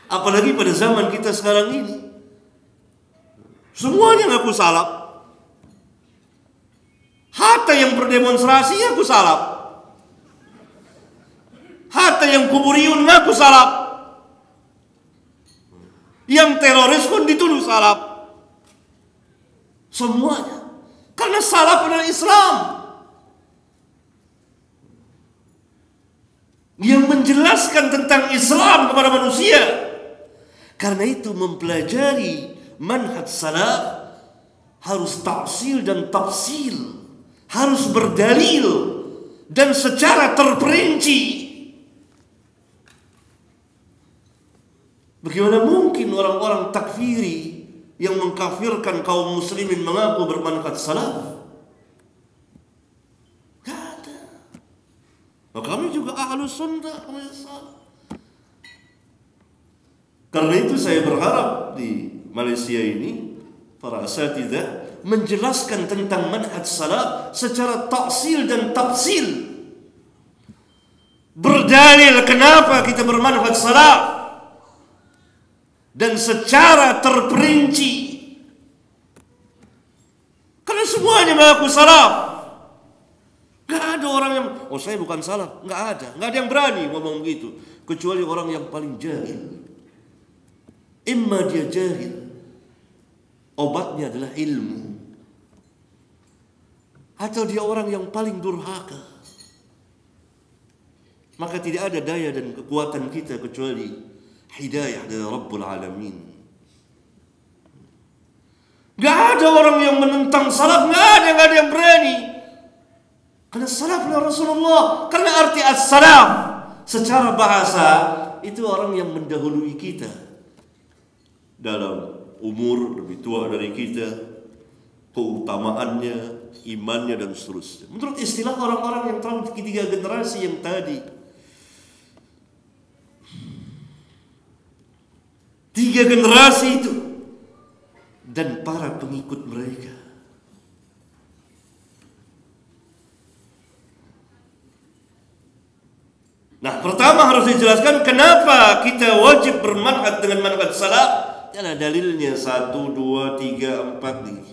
Apalagi pada zaman kita sekarang ini, semuanya ngaku salaf. Hatta yang berdemonstrasi ngaku salaf. Hatta yang kuburiyun ngaku salaf. Yang teroris pun dituduh salaf. Semuanya. Karena salaf adalah Islam yang menjelaskan tentang Islam kepada manusia. Karena itu mempelajari manhaj salaf harus ta'sil dan tafsil, harus berdalil dan secara terperinci. Bagaimana mungkin orang-orang takfiri yang mengkafirkan kaum muslimin mengaku bermanhaj salaf? Gak ada. Nah, kami juga ahlus sunnah, kami salaf. Karena itu saya berharap di Malaysia ini para asatidzah menjelaskan tentang manhaj salaf secara taksil dan tafsil. Berdalil kenapa kita bermanhaj salaf dan secara terperinci. Karena semuanya mengaku salaf. Gak ada orang yang, oh saya bukan salaf. Gak ada yang berani ngomong begitu, kecuali orang yang paling jahil. Imma dia jahil, obatnya adalah ilmu, atau dia orang yang paling durhaka. Maka tidak ada daya dan kekuatan kita kecuali hidayah dari Rabbul Alamin. Gak ada orang yang menentang salaf, gak ada yang berani. Karena salafnya Rasulullah. Karena arti as-salaf secara bahasa itu orang yang mendahului kita dalam umur, lebih tua dari kita, keutamaannya, imannya dan seterusnya. Menurut istilah orang-orang yang telah ketiga generasi yang tadi, tiga generasi itu dan para pengikut mereka. Nah, pertama harus dijelaskan kenapa kita wajib bermanhaj dengan manhaj salaf. Ada dalilnya 1, 2, 3, 4 nih.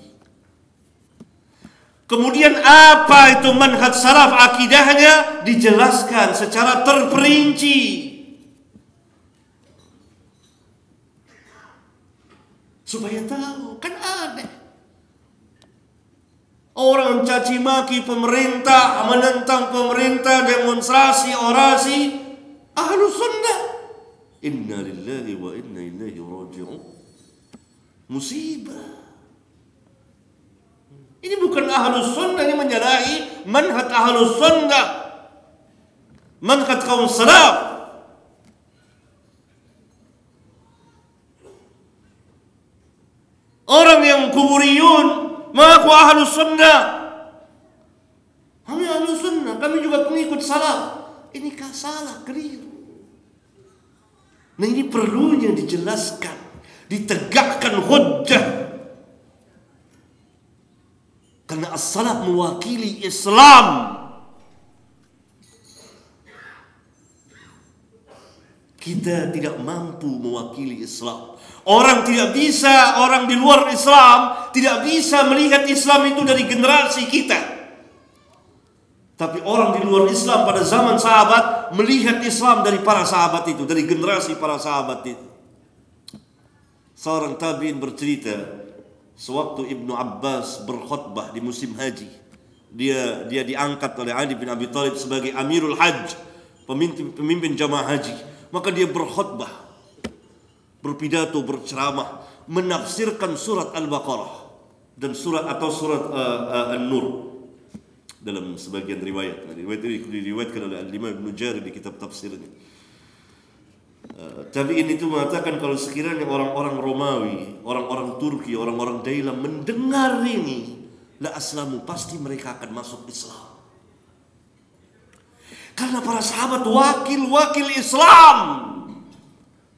Kemudian apa itu manhaj salaf, akidahnya dijelaskan secara terperinci. Supaya tahu, kan aneh. Orang caci maki pemerintah, menentang pemerintah, demonstrasi, orasi, ahlus sunnah. Inna lillahi wa inna ilaihi raji'un. Musibah. Ini bukan ahlus sunnah, ini menyalahi manhaj ahlus sunnah, manhaj kaum salaf. Orang yang kuburiyun mengaku ahlus sunnah. Kami ahlus sunnah, kami juga pengikut salaf. Ini salah, keliru. Nah, ini perlunya dijelaskan, ditegakkan hujjah. Karena as-salaf mewakili Islam. Kita tidak mampu mewakili Islam. Orang tidak bisa, orang di luar Islam tidak bisa melihat Islam itu dari generasi kita. Tapi orang di luar Islam pada zaman sahabat melihat Islam dari para sahabat itu, dari generasi para sahabat itu. Seorang tabi'in bercerita, sewaktu Ibnu Abbas berkhutbah di musim haji, dia diangkat oleh Ali bin Abi Thalib sebagai Amirul Hajj, pemimpin jamaah haji. Maka dia berkhutbah, berpidato, berceramah, menafsirkan surat Al-Baqarah dan surat An-Nur. Dalam sebagian riwayat ini diriwayatkan oleh Al-Imam Ibnu Jarir di kitab tafsirnya. Tabi'in itu mengatakan kalau sekiranya orang-orang Romawi, orang-orang Turki, orang-orang Dailam mendengar ini, la aslamu, pasti mereka akan masuk Islam. Karena para sahabat wakil Islam.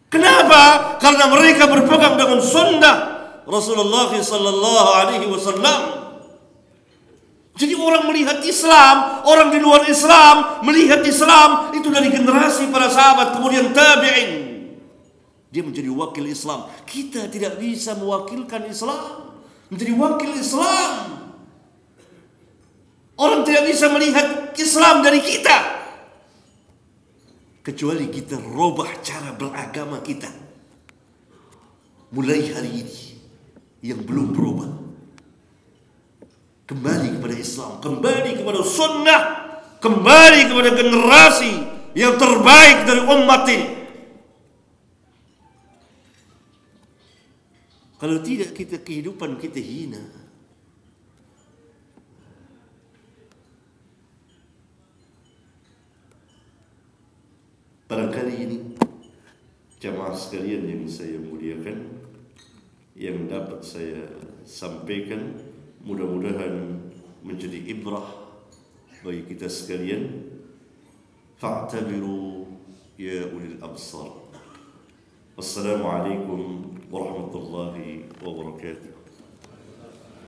Kenapa? Karena mereka berpegang dengan sunnah Rasulullah sallallahu alaihi wasallam. Jadi orang melihat Islam, orang di luar Islam melihat Islam itu dari generasi para sahabat, kemudian tabi'in. dia menjadi wakil Islam. Kita tidak bisa mewakilkan Islam, menjadi wakil Islam. Orang tidak bisa melihat Islam dari kita, kecuali kita robah cara beragama kita. Mulai hari ini, yang belum berubah, kembali kepada Islam, kembali kepada sunnah, kembali kepada generasi yang terbaik dari umat ini. Kalau tidak, kehidupan kita hina. Barangkali ini jamaah sekalian yang saya muliakan, yang dapat saya sampaikan, mudah-mudahan menjadi ibrah bagi kita sekalian. Fa'tabiru ya ulil absar. Wassalamualaikum warahmatullahi wabarakatuh.